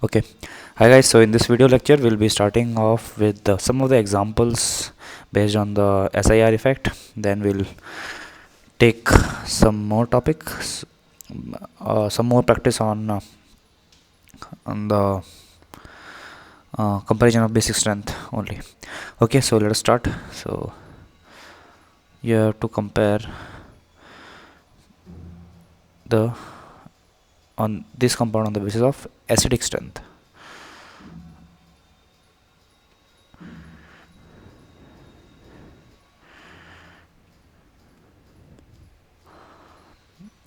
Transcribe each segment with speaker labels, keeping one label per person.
Speaker 1: Okay, hi guys. So in this video lecture, we'll be starting off with some of the examples based on the SIR effect. Then we'll take some more topics, some more practice on the comparison of basic strength only. Okay, so let us start. So you have to compare the on this compound on the basis of acidic strength.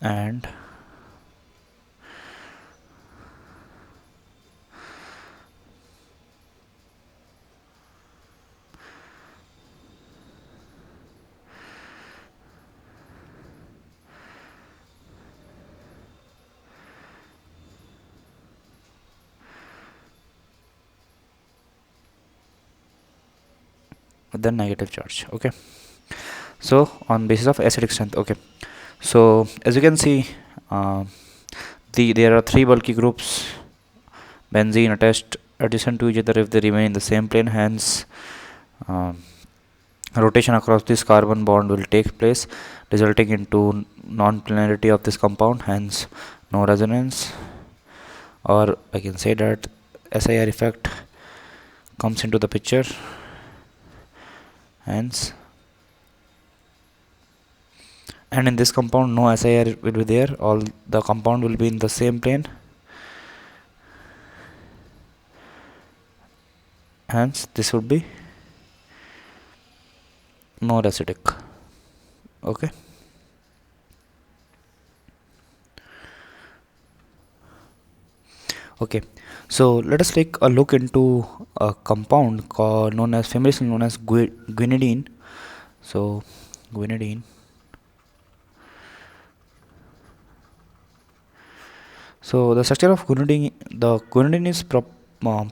Speaker 1: And the negative charge. Okay, so on basis of acidic strength. Okay, so as you can see, there are three bulky groups benzene attached adjacent to each other if they remain in the same plane. Hence rotation across this carbon bond will take place, resulting into non-planarity of this compound, hence no resonance. Or I can say that SIR effect comes into the picture, hence, and in this compound no SIR will be there, all the compound will be in the same plane, hence this would be non acidic. Okay, okay, so let us take a look into a compound famously known as guanidine. So guanidine, so the structure of guanidine is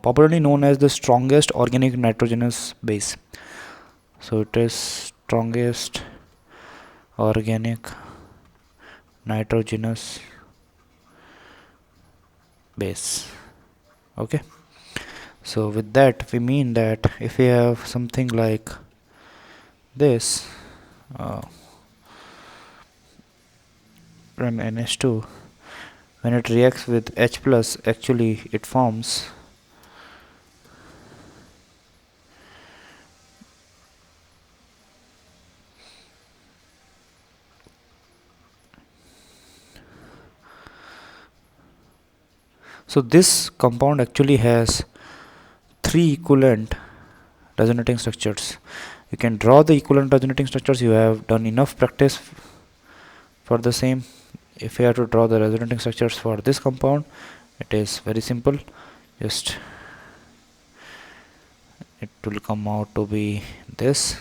Speaker 1: popularly known as the strongest organic nitrogenous base. So it is strongest organic nitrogenous base. Okay, so with that we mean that if we have something like this from NH2, when it reacts with H plus, actually it forms so this compound actually has three equivalent resonating structures. You can draw the equivalent resonating structures. You have done enough practice for the same. If you have to draw the resonating structures for this compound, it is very simple. Just it will come out to be this.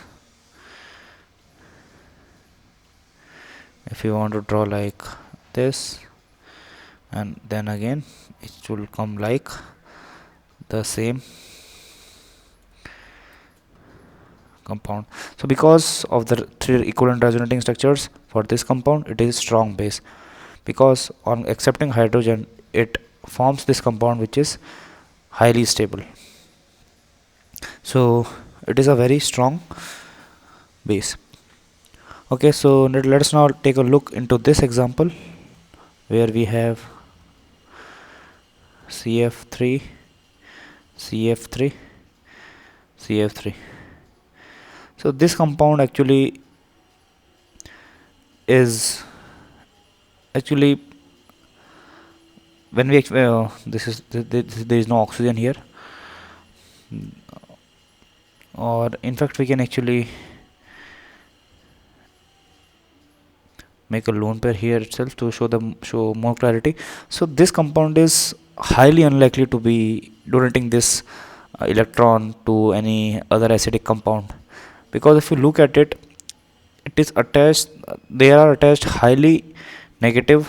Speaker 1: If you want to draw like this, and then again it will come like the same compound. So because of the three equivalent resonating structures for this compound, it is strong base, because on accepting hydrogen it forms this compound which is highly stable. So it is a very strong base. Okay, so let us now take a look into this example where we have CF3 CF3 CF3. So this compound actually is when we there is no oxygen here, or in fact we can actually make a lone pair here itself to show more clarity. So this compound is highly unlikely to be donating this electron to any other acidic compound, because if you look at it, it is attached, they are attached highly negative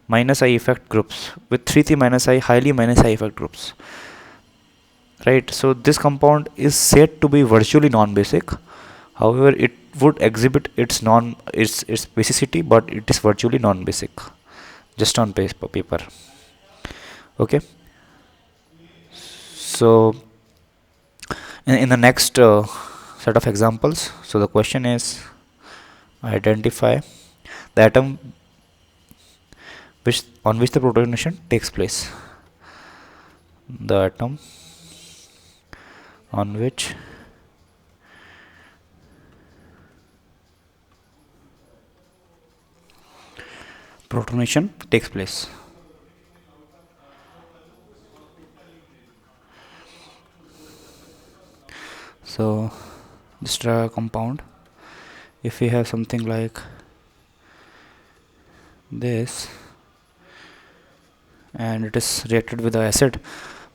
Speaker 1: minus I effect groups with 3 minus I highly minus I effect groups, right? So this compound is said to be virtually non-basic. However, it would exhibit its basicity, but it is virtually non-basic just on paper. Okay, So in the next set of examples, so the question is identify the atom on which the protonation takes place. The atom on which protonation takes place. So just draw a compound. If we have something like this and it is reacted with the acid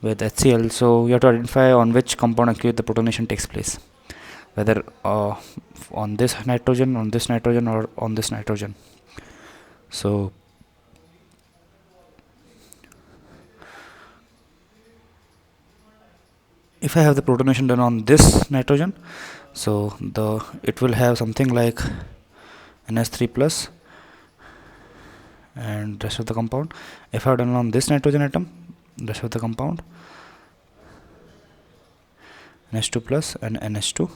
Speaker 1: with HCl, so we have to identify on which compound actually the protonation takes place, whether on this nitrogen, on this nitrogen, or on this nitrogen. So if I have the protonation done on this nitrogen, so it will have something like NH3 plus and rest of the compound. If I have done on this nitrogen atom, rest of the compound NH2 plus and NH2.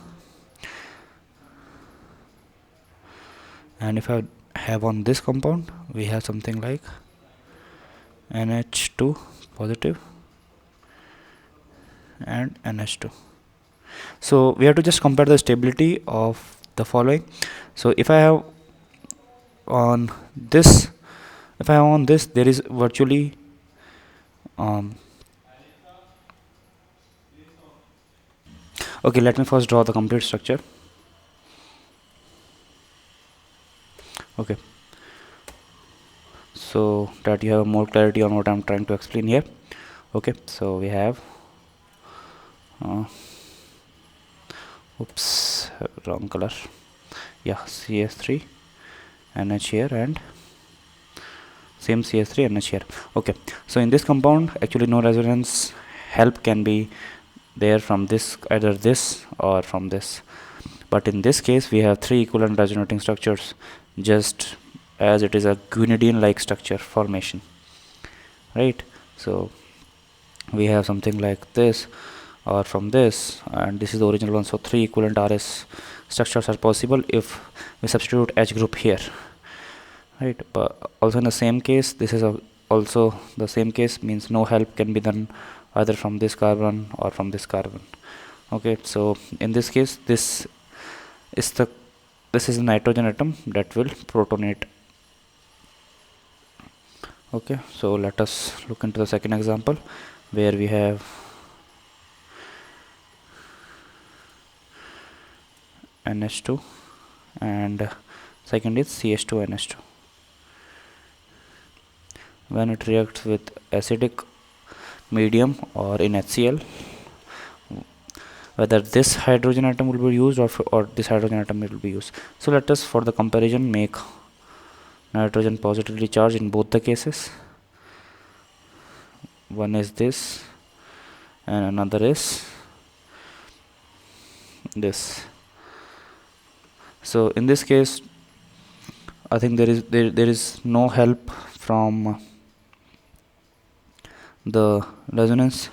Speaker 1: And if I have on this compound, we have something like NH2 positive and NH2. So we have to just compare the stability of the following. So if I have on this, there is virtually okay, let me first draw the complete structure. Okay, so that you have more clarity on what I'm trying to explain here. Okay, so we have oops, wrong color. Yeah, CS3 NH here and same CS3 NH here. Okay, so in this compound actually no resonance help can be there from this, either this or from this, but in this case we have three equivalent resonating structures, just as it is a guanidine like structure formation, right? So we have something like this or from this, and this is the original one. So three equivalent RS structures are possible if we substitute H group here, right? But also in the same case, this is also the same case, means no help can be done either from this carbon or from this carbon. Okay, so in this case, this is the nitrogen atom that will protonate. Okay, so let us look into the second example where we have NH2 and second is CH2NH2. When it reacts with acidic medium or in HCl, whether this hydrogen atom will be used or this hydrogen atom will be used. So let us, for the comparison, make nitrogen positively charged in both the cases. One is this and another is this. So in this case, I think there is no help from the resonance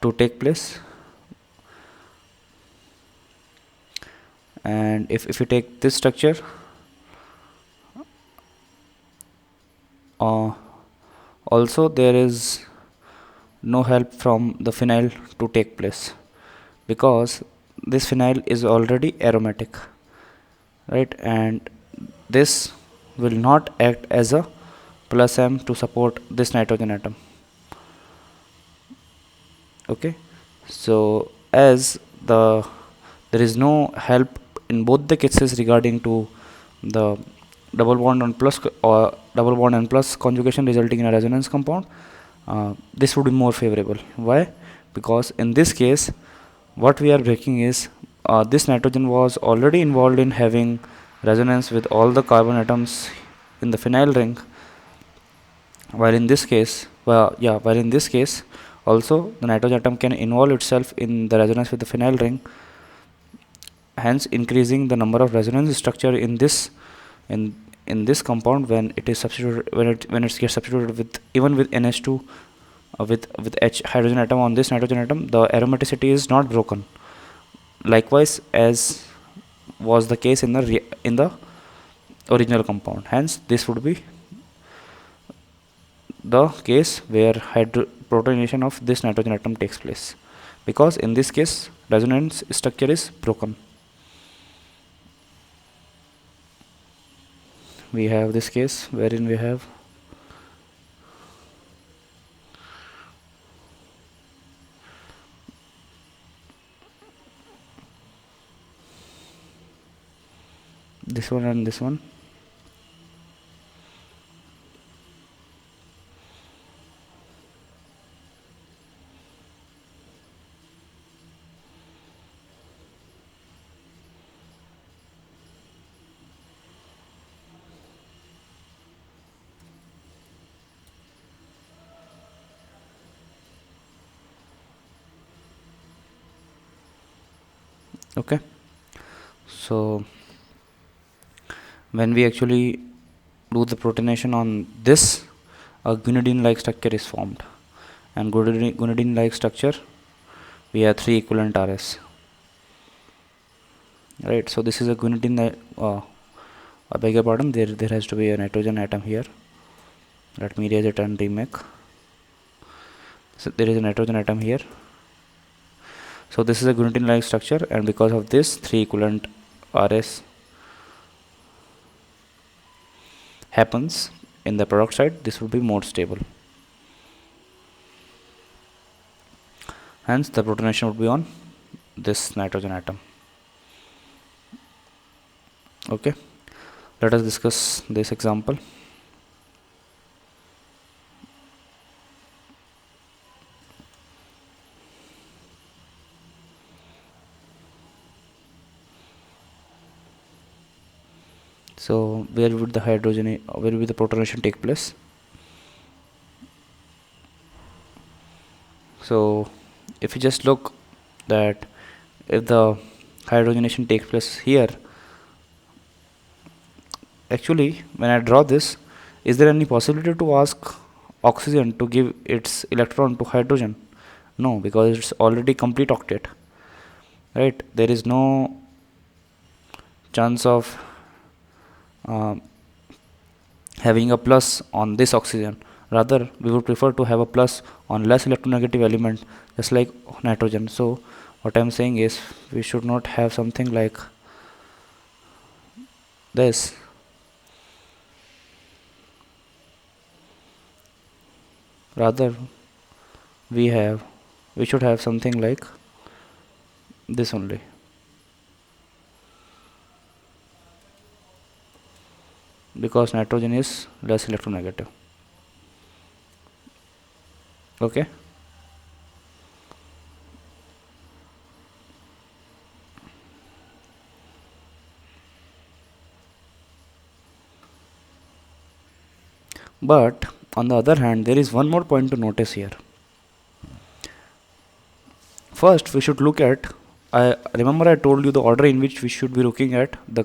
Speaker 1: to take place, and if you take this structure, also there is no help from the phenyl to take place, because this phenyl is already aromatic, right? And this will not act as a plus M to support this nitrogen atom. Okay, so as there is no help in both the cases regarding to the double bond on plus or double bond and plus conjugation resulting in a resonance compound, this would be more favorable. Why? Because in this case what we are breaking is this nitrogen was already involved in having resonance with all the carbon atoms in the phenyl ring, while in this case also the nitrogen atom can involve itself in the resonance with the phenyl ring, hence increasing the number of resonance structure in this compound when it is substituted, when it gets substituted with even with NH2 with H hydrogen atom on this nitrogen atom, the aromaticity is not broken. Likewise, as was the case in the original compound. Hence, this would be the case where protonation of this nitrogen atom takes place, because in this case resonance structure is broken. We have this case wherein we have this one and this one. Okay, so when we actually do the protonation on this, a guanidine like structure is formed, and guanidine like structure, we have 3 equivalent RS, right? So this is a guanidine I beg your pardon, there has to be a nitrogen atom here. Let me erase it and remake. So there is a nitrogen atom here. So this is a guanidine like structure, and because of this 3 equivalent RS happens in the product side, this will be more stable. Hence the protonation would be on this nitrogen atom. Okay, let us discuss this example. So where would the protonation take place? So if you just look that if the hydrogenation takes place here, actually when I draw this, is there any possibility to ask oxygen to give its electron to hydrogen? No, because it's already complete octet, right? There is no chance of having a plus on this oxygen. Rather, we would prefer to have a plus on less electronegative element, just like nitrogen. So what I am saying is, we should not have something like this. Rather, we should have something like this only. Because nitrogen is less electronegative. Okay, but on the other hand, there is one more point to notice here. First, we should look at, I remember I told you the order in which we should be looking at the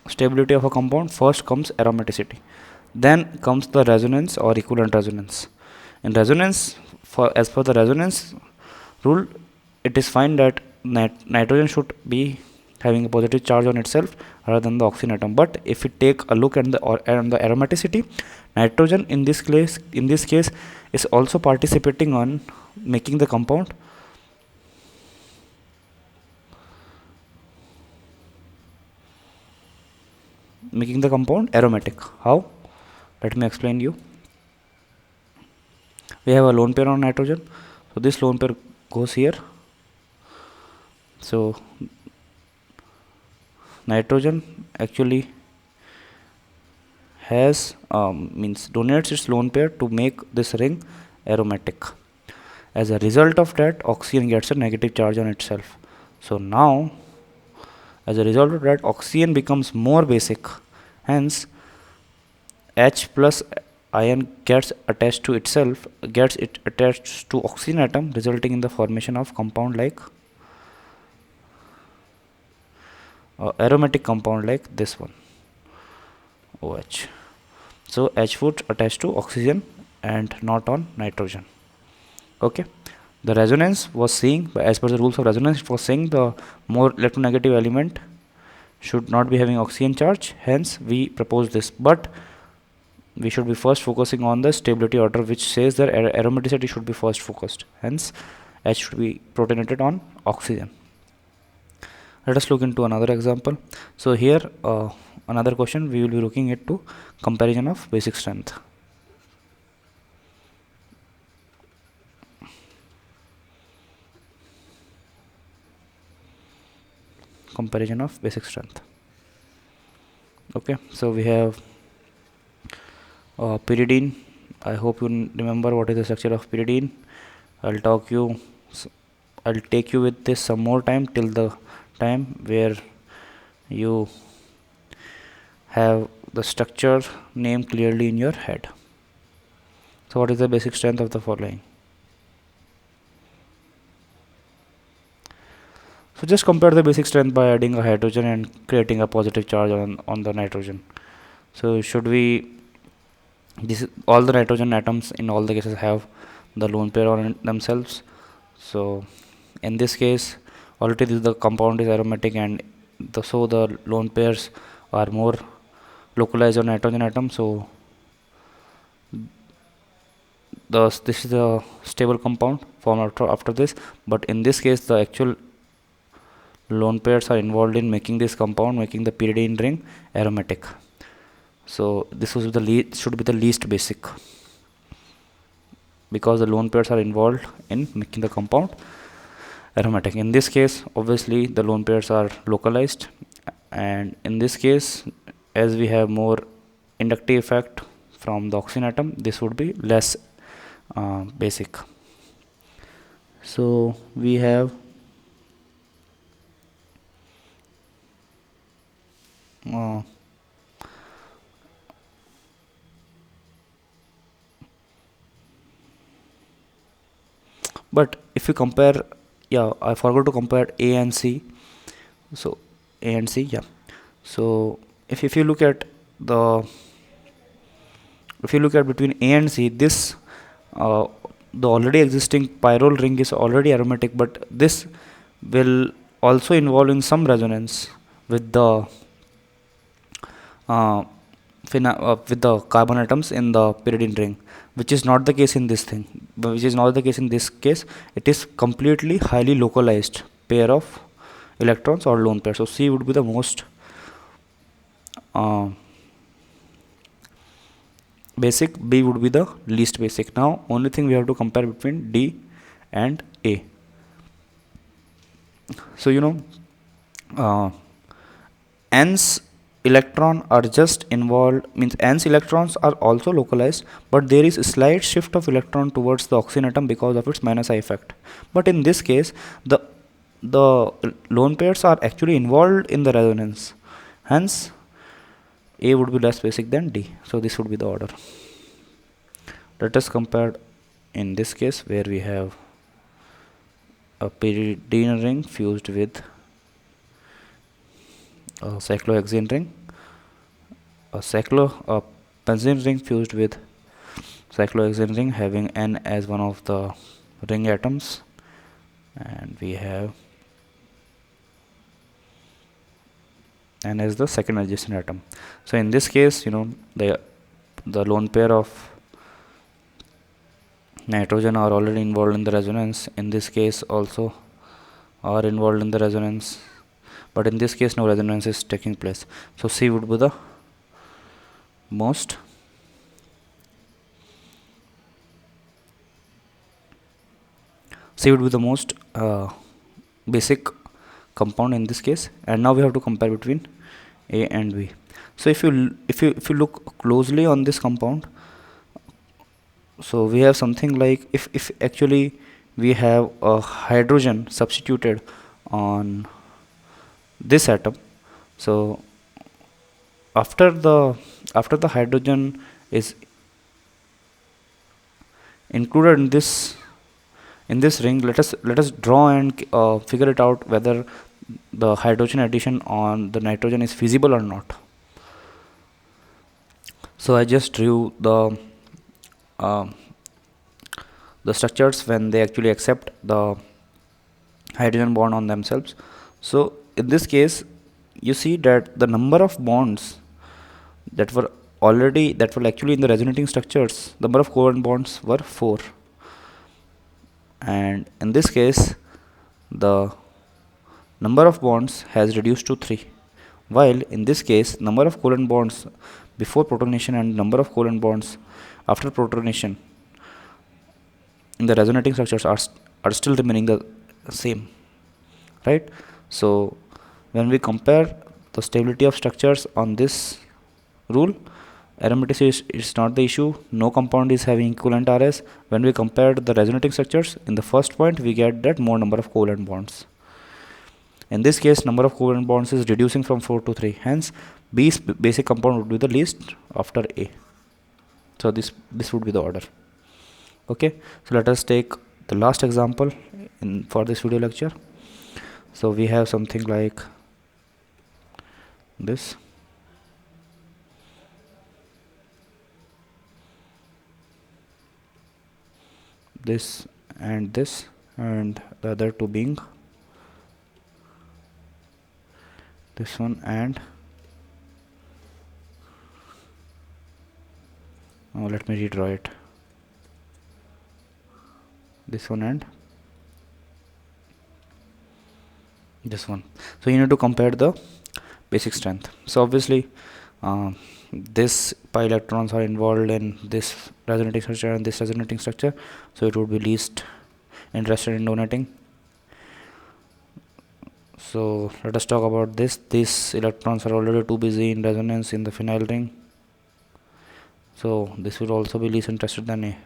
Speaker 1: stability of a compound. First comes aromaticity, then comes the resonance or equivalent resonance. In resonance, as per the resonance rule, it is fine that nitrogen should be having a positive charge on itself rather than the oxygen atom. But if we take a look at the aromaticity, nitrogen in this case is also participating on making the compound aromatic. How? Let me explain you. We have a lone pair on nitrogen, so this lone pair goes here. So nitrogen actually has donates its lone pair to make this ring aromatic. As a result of that, oxygen gets a negative charge on itself. So now, as a result of that, oxygen becomes more basic. Hence, H plus ion gets attached to itself, gets it attached to oxygen atom, resulting in the formation of compound like aromatic compound like this one, OH. So H would attach to oxygen and not on nitrogen. Okay, the resonance was saying, as per the rules of resonance, it was saying the more electronegative element should not be having oxygen charge, hence we propose this. But we should be first focusing on the stability order, which says that aromaticity should be first focused, hence H should be protonated on oxygen. Let us look into another example. So here another question, we will be looking into comparison of basic strength. Comparison of basic strength. Okay, so we have pyridine. I hope you remember what is the structure of pyridine. I'll take you with this some more time, till the time where you have the structure name clearly in your head. So what is the basic strength of the following? So just compare the basic strength by adding a hydrogen and creating a positive charge on the nitrogen. So should we, all the nitrogen atoms in all the cases have the lone pair on themselves. So in this case already the compound is aromatic, and so the lone pairs are more localized on nitrogen atom. So this is the stable compound formed after this. But in this case the actual lone pairs are involved in making this compound, making the pyridine ring aromatic. So this should be the least basic, because the lone pairs are involved in making the compound aromatic. In this case obviously the lone pairs are localized, and in this case, as we have more inductive effect from the oxygen atom, this would be less basic. So we have but if you compare, I forgot to compare A and C. So A and C, so if you look at between A and C, this the already existing pyrrole ring is already aromatic, but this will also involve in some resonance with the with the carbon atoms in the pyridine ring, which is not the case in this case. It is completely highly localized pair of electrons or lone pair. So C would be the most basic, B would be the least basic. Now only thing we have to compare between D and A. So N's electron are just involved, means N's electrons are also localized, but there is a slight shift of electron towards the oxygen atom because of its minus I effect. But in this case the lone pairs are actually involved in the resonance, hence A would be less basic than D. So this would be the order. Let us compare in this case, where we have a pyridine ring fused with a cyclohexane ring, a benzene ring fused with cyclohexane ring having N as one of the ring atoms, and we have N as the second adjacent atom. So in this case, the lone pair of nitrogen are already involved in the resonance. In this case also are involved in the resonance, but in this case no resonance is taking place. So C would be the most basic compound in this case. And now we have to compare between A and B. So if you look closely on this compound, so we have something like, if actually we have a hydrogen substituted on this atom, so after the hydrogen is included in this ring, let us draw and figure it out whether the hydrogen addition on the nitrogen is feasible or not. So I just drew the uh, the structures when they actually accept the hydrogen bond on themselves. So in this case, you see that the number of bonds that were actually in the resonating structures, the number of covalent bonds were 4, and in this case the number of bonds has reduced to 3, while in this case number of covalent bonds before protonation and number of covalent bonds after protonation in the resonating structures are still remaining the same, right? So when we compare the stability of structures on this rule, aromaticity is not the issue. No compound is having equivalent RS. When we compare the resonating structures, in the first point we get that more number of covalent bonds. In this case, number of covalent bonds is reducing from 4 to 3. Hence, B's basic compound would be the least after A. So this would be the order. Okay. So let us take the last example for this video lecture. So we have something like this. This, and the other two being this one and let me redraw it. This one and this one. So you need to compare the basic strength. So obviously this pi electrons are involved in this resonating structure and this resonating structure, so it would be least interested in donating. So let us talk about this. These electrons are already too busy in resonance in the phenyl ring, so this will also be least interested than A.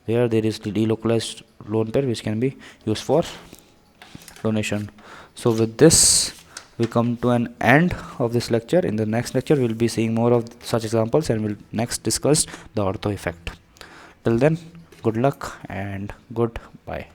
Speaker 1: There is delocalized lone pair which can be used for donation. So with this we come to an end of this lecture. In the next lecture we will be seeing more of such examples and we'll next discuss the ortho effect. Till then, good luck and goodbye.